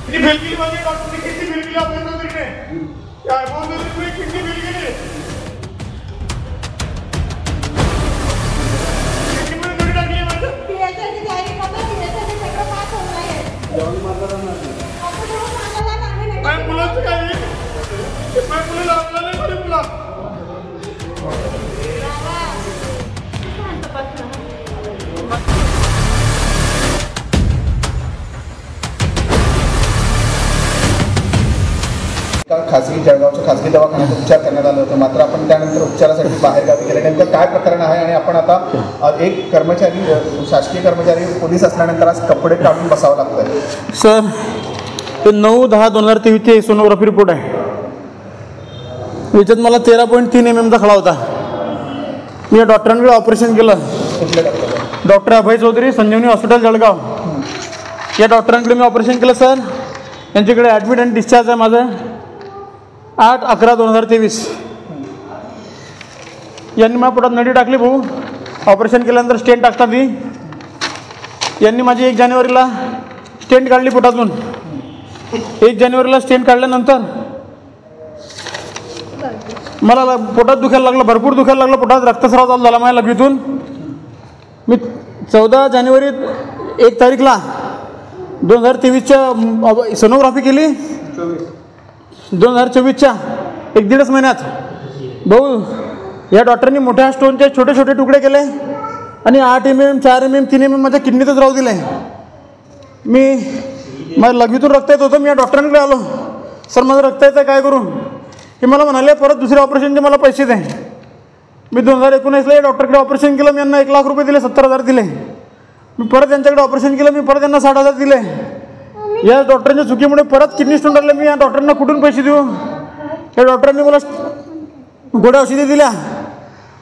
किती बिल केली माझी डॉक्टरने किती बिल केली आपल्या नजरेने काय बोलतो तुम्ही किती बिल केली किती बिल कधी टाकली माझं पीएसआयची तयारी करतो पीएसआयचे सगळं पास होत नाही जाऊन मारला ना आपण जेव्हा सांगायला आम्ही नाही काय मुलाचं काय काय मुलं लावलं नाही बरे मुला खासगी जळगावच्या खासगी दवाखान्यात उपचार करण्यात आलं होतं मात्र आपण त्यानंतर उपचारासाठी बाहेरगावी गेले नेमकं काय प्रकरण आहे आणि आपण आता एक कर्मचारी शासकीय कर्मचारी पोलीस असल्यानंतर आज कपडे काढून बसावं लागतंय सर ते 9/10/2023 सोनोग्राफी रिपोर्ट आहे याच्यात मला 13.3 mm चा खडा होता मी या डॉक्टरांकडे ऑपरेशन केलं कुठल्या डॉक्टर डॉक्टर अभय चौधरी संजीवनी हॉस्पिटल जळगाव या डॉक्टरांकडे मी ऑपरेशन केलं सर यांच्याकडे ॲडमिट आणि डिस्चार्ज आहे माझं 8/11/2023 यांनी माझ्या पोटात नळी टाकली भाऊ ऑपरेशन केल्यानंतर स्टेंट टाकतात ती यांनी माझी 1 जानेवारीला स्टेंट काढली पोटातून 1 जानेवारीला स्टेंट काढल्यानंतर मला पोटात दुखायला लागलं भरपूर दुखायला लागलं पोटात रक्तस्राव चालू झाला माझ्या लघवीतून मी 14 जानेवारी 1 तारीखला 2023च्या सोनोग्राफी केली 2024च्या 1-1.5 महिन्यात भाऊ या डॉक्टरांनी मोठ्या स्टोनचे छोटे छोटे तुकडे केले आणि 8 mm 4 mm 3 mm माझ्या किडनीतच राहू दिले मी माझ्या लघवीतून रक्त येत होतं मी या डॉक्टरांकडे आलो सर माझं रक्त येतं काय करू हे मला म्हणाले परत दुसऱ्या ऑपरेशनचे मला पैसे दे मी 2019ला या डॉक्टरकडे ऑपरेशन केलं मी यांना 1 लाख रुपये दिले 70,000 दिले मी परत यांच्याकडे ऑपरेशन केलं मी परत यांना 60,000 दिले या डॉक्टरांच्या चुकीमुळे परत किडनी स्टोन राहिले मी या डॉक्टरांना कुठून पैसे देऊ या डॉक्टरांनी मला गोड्या औषधी दिल्या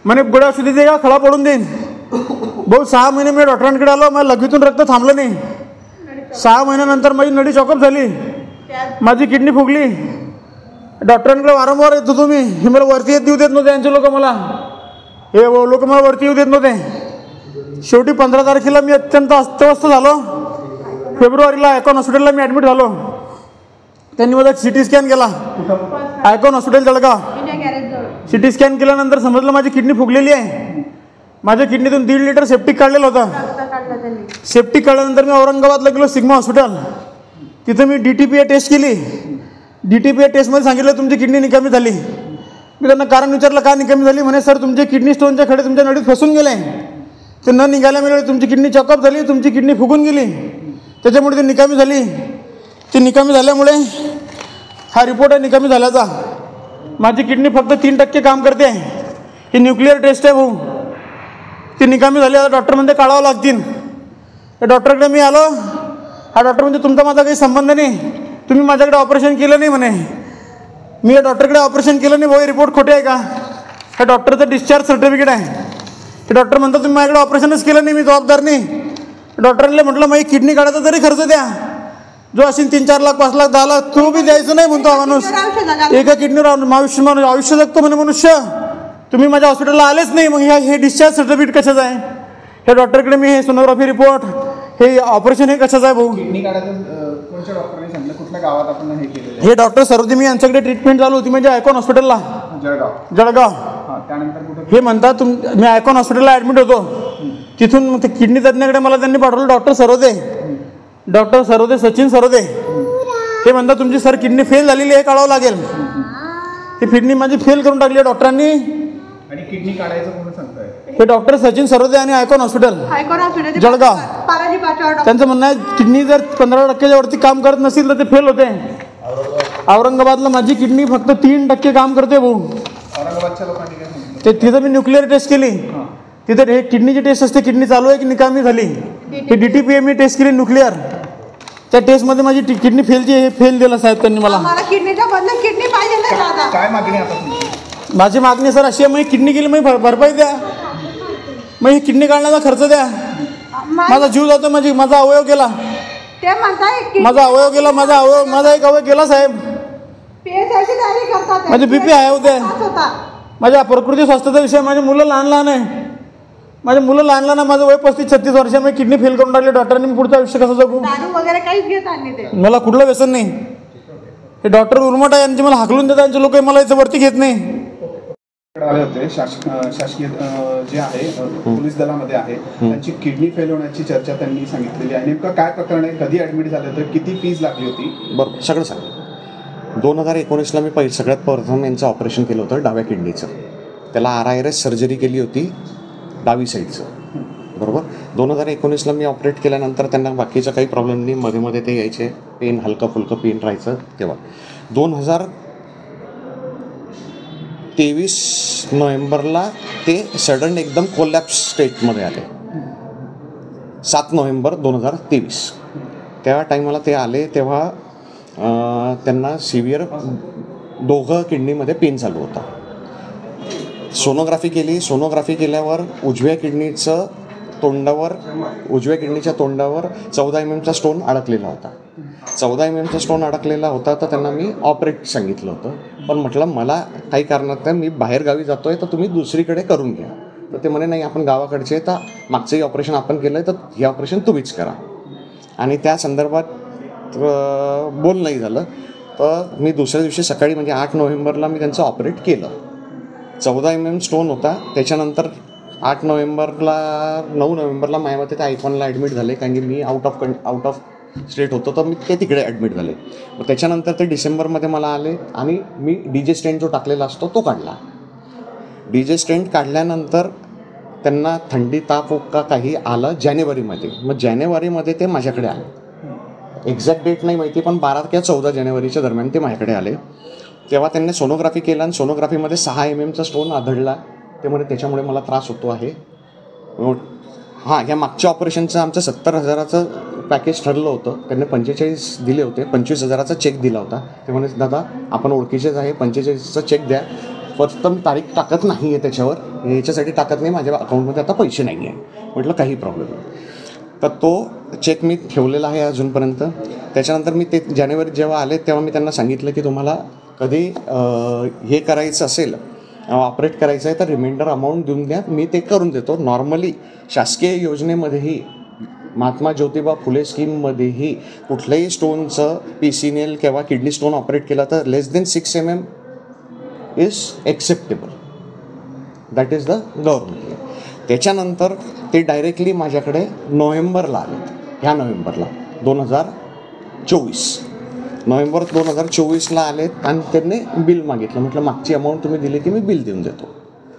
म्हणे गोड्या औषधी दे का खळा पडून देईन भाऊ 6 महिने मी डॉक्टरांकडे आलो माझ्या लघवीतून रक्त थांबलं नाही 6 महिन्यानंतर माझी नळी चॉकअप झाली माझी किडनी फुगली डॉक्टरांकडे वारंवार येत होतो मी हे मला वरती येऊ देत नव्हते यांचे लोक मला हे लोक मला वरती येऊ देत नव्हते शेवटी 15 तारखेला मी अत्यंत अस्वस्थ झालो फेब्रुवारीला आयकॉन हॉस्पिटलला मी ॲडमिट झालो त्यांनी माझा CT स्कॅन केला icon hospital Jalgaon CT scan केल्यानंतर समजलं माझी किडनी फुगलेली आहे माझ्या किडनीतून 1.5 लिटर सेप्टिक काढलेलं होतं सेप्टिक काढल्यानंतर मी औरंगाबादला गेलो सिग्मा हॉस्पिटल तिथं मी DTPA टेस्ट केली DTPA टेस्टमध्ये सांगितलं तुमची किडनी निकामी झाली मी त्यांना कारण विचारलं का निकामी झाली म्हणे सर तुमचे किडनी स्टोनचे खडे तुमच्या नळीत फसून गेले ते न निघायला मिळाले तुमची किडनी चॉकअप झाली तुमची किडनी फुगून गेली त्याच्यामुळे ती निकामी झाली ती निकामी झाल्यामुळे हा रिपोर्ट आहे निकामी झाल्याचा माझी किडनी फक्त 3% काम करते ही न्यूक्लिअर टेस्ट आहे भाऊ ती निकामी झाली आता डॉक्टर म्हणजे काढावं लागतील त्या डॉक्टरकडे मी आलो हा डॉक्टर म्हणजे तुमचा माझा काही संबंध नाही तुम्ही माझ्याकडे ऑपरेशन केलं नाही म्हणे मी या डॉक्टरकडे ऑपरेशन केलं नाही भाऊ हे रिपोर्ट खोटे आहे का ह्या डॉक्टरचं डिस्चार्ज सर्टिफिकेट आहे ते डॉक्टर म्हणतात तुम्ही माझ्याकडे ऑपरेशनच केलं नाही मी जबाबदार नाही डॉक्टरला म्हटलं माझी किडनी काढायचा तरी खर्च द्या जो असेल 3-4 लाख 5 लाख 10 लाख तो बी द्यायचं नाही म्हणतो माणूस एका किडनीवर आयुष्य जगतो म्हणे मनुष्य तुम्ही माझ्या हॉस्पिटलला आलेच नाही मग हे डिस्चार्ज सर्टिफिकेट कशाचं आहे हे डॉक्टरकडे मी हे सोनोग्राफी रिपोर्ट हे ऑपरेशन हे कशाचं आहे भाऊ किडनी काढायचं कोणत्या डॉक्टरने सांगितलं कुठल्या गावात आपण हे केलेलं हे डॉक्टर सरोदे मी यांच्याकडे ट्रीटमेंट चालू होती म्हणजे आयकॉन हॉस्पिटलला जळगाव त्यानंतर कुठे हे म्हणतात मी आयकॉन हॉस्पिटलला ॲडमिट होतो तिथून ते किडनी तज्ञाकडे मला त्यांनी पाठवलं डॉक्टर सरोदे सचिन सरोदे हे म्हणतात तुमची सर किडनी फेल झालेली आहे काढावं लागेल ही किडनी माझी फेल करून टाकली आहे डॉक्टरांनी आणि किडनी काढायचं कोण सांगताय हे डॉक्टर सचिन सरोदे आणि आयकॉन हॉस्पिटल जळगाव त्यांचं म्हणणं आहे किडनी जर 15%च्या वरती काम करत नसेल तर ते फेल होते औरंगाबादला माझी किडनी फक्त 3% काम करते भाऊ औरंगाबादच्या लोकांनी काय सांगितलं ते तिथं मी न्यूक्लिअर टेस्ट केली तिथे हे किडनीची टेस्ट असते किडनी चालू आहे की निकामी झाली ही DTPA मी टेस्ट केली न्यूक्लिअर त्या टेस्टमध्ये माझी किडनी फेलची हे फेल दिलं साहेब त्यांनी मला किडनीच्या बदल्यात किडनी पाहिजे काय मागणी आता तुमची माझी मागणी सर अशी आहे मग किडनी गेली मग भरपाई द्या मग ही किडनी काढण्याचा खर्च द्या माझा जीव जातो माझा अवयव गेला ते म्हणताय माझा एक अवयव गेला साहेब माझे BP हाय होते माझ्या प्रकृती स्वास्थ्याचा विषय माझी मुलं लहान आहे माझे मुलं लहान लहान, माझं वय 35-36 वर्ष, मी किडनी फेल करून टाकले डॉक्टरांनी, मी पुढचं आयुष्य कसं जगू? दारू वगैरे काहीच घेत आणि ते मला कुठलं व्यसन नाही. हे डॉक्टर उर्मट आहे, यांचे मला हाकलून देतात, यांचे लोक मला याचं वरती घेत नाही. आले होते शासकीय जे आहे पोलीस दलामध्ये आहे, त्यांची किडनी फेल होण्याची चर्चा त्यांनी सांगितलेली आहे. नेमकं काय प्रकरण आहे, कधी ॲडमिट झाले होते, किती फीज लागली होती? बरोबर, सगळं सांग. 2019ला मी सगळ्यात प्रथम यांचं ऑपरेशन केलं होतं डाव्या किडनीचं. त्याला RIRS सर्जरी केली होती डावी साईडचं, बरोबर. 2019ला मी ऑपरेट केल्यानंतर त्यांना बाकीचा काही प्रॉब्लेम नाही, मध्ये मध्ये ते यायचे, पेन हलकं फुलकं पेन राहायचं. तेव्हा 2023 नोव्हेंबरला ते सडन एकदम कोलॅप्स स्टेटमध्ये आले. 7 नोव्हेंबर 2023 त्या टायमाला ते आले. तेव्हा त्यांना सिव्हिअर दोघं किडनीमध्ये पेन चालू होता. सोनोग्राफी केली. सोनोग्राफी केल्यावर उजव्या किडनीच्या तोंडावर 14 mm चा स्टोन अडकलेला होता. 14 mm चा स्टोन अडकलेला होता, तर त्यांना मी ऑपरेट सांगितलं होतं. पण म्हटलं मला काही कारणात मी बाहेरगावी जातो आहे, तर तुम्ही दुसरीकडे करून घ्या. तर ते म्हणे नाही, आपण गावाकडचे, तर मागचंही ऑपरेशन आपण केलं आहे, तर हे ऑपरेशन तुम्हीच करा. आणि त्या संदर्भात बोलणंही झालं. तर मी दुसऱ्या दिवशी सकाळी म्हणजे 8 नोव्हेंबरला मी त्यांचं ऑपरेट केलं. 14 mm स्टोन होता. त्याच्यानंतर 9 नोव्हेंबरला माझ्यामध्ये ते आयकॉनला ॲडमिट झाले, कारण की मी आउट ऑफ स्टेट होतो, तर मी ते तिकडे ॲडमिट झाले. मग त्याच्यानंतर ते डिसेंबरमध्ये मला आले आणि मी DJ स्टेंट जो टाकलेला असतो तो काढला. DJ स्टेंट काढल्यानंतर त्यांना थंडी ताप उक्का काही आलं जानेवारीमध्ये. मग जानेवारीमध्ये ते माझ्याकडे आले. एक्झॅक्ट डेट नाही माहिती, पण 12 किंवा 14 जानेवारीच्या दरम्यान ते माझ्याकडे आले. तेव्हा त्यांनी सोनोग्राफी केला आणि सोनोग्राफीमध्ये 6 mm चा स्टोन आढळला. ते म्हणजे त्याच्यामुळे मला त्रास होतो आहे. ह्या मागच्या ऑपरेशनचं आमचं 70,000चं पॅकेज ठरलं होतं. त्यांनी 45 दिले होते. 25,000चा चेक दिला होता. ते म्हणे दादा आपण ओळखीचेच आहे, 45चा चेक द्या. फक्त मी तारीख टाकत नाही आहे त्याच्यावर, याच्यासाठी टाकत नाही, माझ्या अकाउंटमध्ये आता पैसे नाही आहे. म्हटलं काही प्रॉब्लेम नाही. तर तो चेक मी ठेवलेला आहे अजूनपर्यंत. त्याच्यानंतर मी ते जानेवारीत जेव्हा आले तेव्हा मी त्यांना सांगितलं की तुम्हाला कधी हे करायचं असेल, ऑपरेट करायचं आहे, तर रिमाइंडर अमाऊंट देऊन द्या, मी ते करून देतो. नॉर्मली शासकीय योजनेमध्येही महात्मा ज्योतिबा फुले स्कीममध्येही कुठल्याही स्टोनचं PCNL किंवा किडनी स्टोन ऑपरेट केला तर less than 6 mm is acceptable. That is the government. त्याच्यानंतर ते डायरेक्टली माझ्याकडे नोव्हेंबरला आले. ह्या नोव्हेंबरला 2024 नोव्हेंबर 2024ला आलेत आणि त्यांनी बिल मागितलं. म्हटलं मागची अमाऊंट तुम्ही दिली की मी बिल देऊन देतो.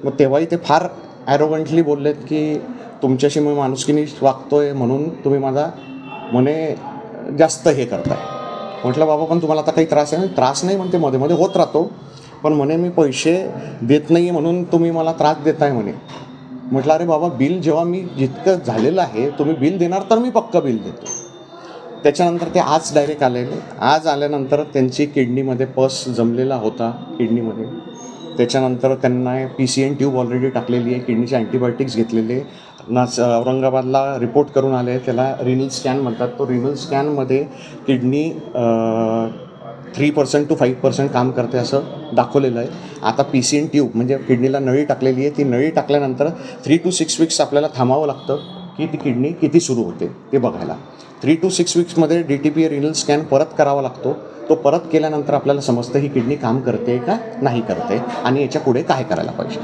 मग तेव्हाही ते फार ॲरोगंटली बोललेत की तुमच्याशी मी माणुसकीने वागतोय म्हणून तुम्ही माझा म्हणे जास्त हे करताय. म्हटलं बाबा पण तुम्हाला आता काही त्रास आहे? त्रास नाही म्हणते, मध्ये मध्ये होत राहतो, पण म्हणे मी पैसे देत नाही म्हणून तुम्ही मला त्रास देताय म्हणे. म्हटलं अरे बाबा बिल जेव्हा मी जितकं झालेलं आहे तुम्ही बिल देणार तर मी पक्का बिल देतो. त्याच्यानंतर ते आज डायरेक्ट आलेले. आज आल्यानंतर त्यांची किडनीमध्ये पस जमलेला होता किडनीमध्ये. त्याच्यानंतर त्यांना PCN ट्यूब ऑलरेडी टाकलेली आहे, किडनीचे अँटीबायोटिक्स घेतलेले. औरंगाबादला रिपोर्ट करून आले, त्याला रिनल स्कॅन म्हणतात. तो रिनल स्कॅनमध्ये किडनी 3% to 5% काम करते असं दाखवलेलं आहे. आता PCN ट्यूब म्हणजे किडनीला नळी टाकलेली आहे. ती नळी टाकल्यानंतर 3 to 6 weeks आपल्याला थांबावं लागतं की ती किडनी किती सुरू होते ते बघायला. 3 to 6 weeksमध्ये DTPA रिनल स्कॅन परत करावा लागतो. तो परत केल्यानंतर आपल्याला समजतं ही किडनी काम करते का नाही करते आणि याच्या पुढे काय करायला पाहिजे.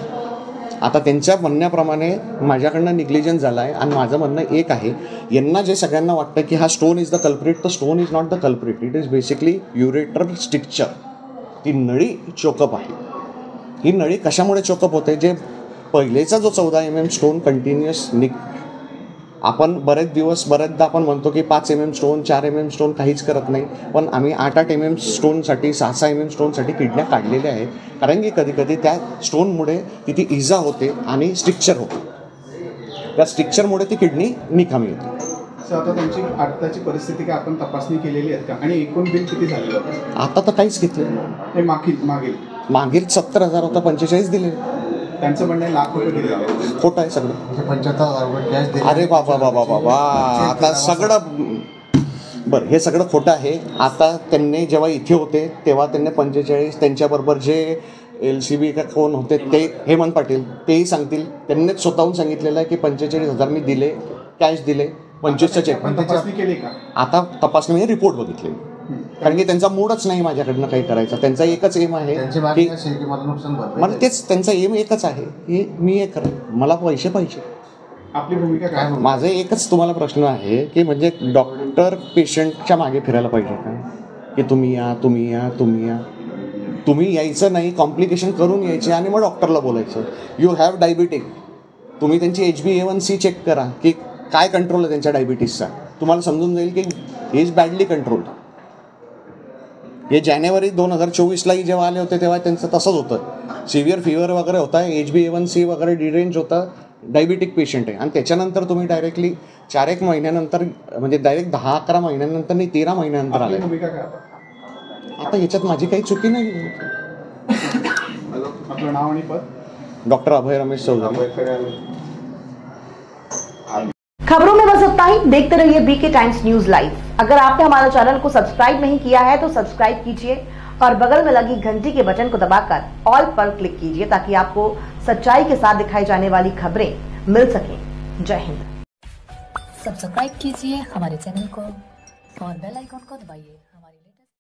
आता त्यांच्या म्हणण्याप्रमाणे माझ्याकडनं निग्लिजन्स झाला आहे आणि माझं म्हणणं एक आहे, यांना जे सगळ्यांना वाटतं की हा स्टोन इज द कल्प्रिट, तर stone is not the culprit. It is basically ureter stricture. ती नळी चोकअप आहे. ही नळी कशामुळे चोकअप होते? जे पहिलेचा जो 14 mm स्टोन कंटिन्युअस आपण बरेचदा आपण म्हणतो की 5 mm स्टोन 4 mm स्टोन काहीच करत नाही, पण आम्ही 8 mm स्टोनसाठी 6 mm स्टोनसाठी किडन्या काढलेल्या आहेत. कारण की कधी त्या स्टोनमुळे तिथे इजा होते आणि स्ट्रिक्चर होते. त्या स्ट्रिक्चरमुळे ती किडनी निकामी होते. आता त्यांची आताची परिस्थिती काय आपण तपासणी केलेली आहे का आणि एकूण बिल किती झालेलं होतं? आता तर काहीच घेतलं. हे मागील 70,000 होतं, 45 दिले. त्यांचं म्हणणं लाख रुपये दिले. खोटं आहे सगळं. 75,000 कॅश दिले. अरे बाबा आता सगळं बरं, हे सगळं खोटं आहे. आता त्यांनी जेव्हा इथे होते तेव्हा त्यांनी 45 त्यांच्याबरोबर जे LCB का कोण होते ते हेमंत पाटील तेही सांगतील. त्यांनीच स्वतःहून सांगितलेलं आहे की 45,000 मी दिले, कॅश दिले, 25चा चेक. तपासणी केली का? आता तपासणी म्हणजे रिपोर्ट बघितले, कारण की त्यांचा मूडच नाही माझ्याकडनं काही करायचा. त्यांचा एकच एम आहे की मला तेच त्यांचा एम एकच आहे की मी हे करेन, मला पैसे पाहिजे. आपली भूमिका काय? माझं एकच तुम्हाला प्रश्न आहे की म्हणजे डॉक्टर पेशंटच्या मागे फिरायला पाहिजे का की तुम्ही या तुम्ही या तुम्ही या. तुम्ही यायचं नाही, कॉम्प्लिकेशन करून यायचे आणि मग डॉक्टरला बोलायचं यू हॅव डायबिटिक. तुम्ही त्यांची HbA1c चेक करा की काय कंट्रोल आहे त्यांच्या डायबिटीसचा. तुम्हाला समजून जाईल की ही इज बॅडली कंट्रोल्ड. हे जानेवारी 2024लाही जेव्हा आले होते तेव्हा त्यांचं तसंच होतं. सिव्हिअर फीवर वगैरे होता, HbA1c वगैरे डिरेंज होतं, डायबिटिक पेशंट आहे. आणि त्याच्यानंतर तुम्ही डायरेक्टली 4-1 महिन्यानंतर म्हणजे डायरेक्ट 10-11 महिन्यानंतर नाही 13 महिन्यानंतर आले. भूमिका काय? आता याच्यात माझी काही चुकी नाही. आपलं नाव आणि पद? डॉक्टर अभय रमेश चौधरी. खबरों में बस इतना ही. देखते रहिए BK टाइम्स न्यूज लाइव. अगर आपने हमारे चैनल को सब्सक्राइब नहीं किया है तो सब्सक्राइब कीजिए और बगल में लगी घंटी के बटन को दबाकर ऑल पर क्लिक कीजिए ताकि आपको सच्चाई के साथ दिखाई जाने वाली खबरें मिल सकें. जय हिंद. सब्सक्राइब कीजिए हमारे चैनल को और बेल आइकॉन को दबाइए हमारी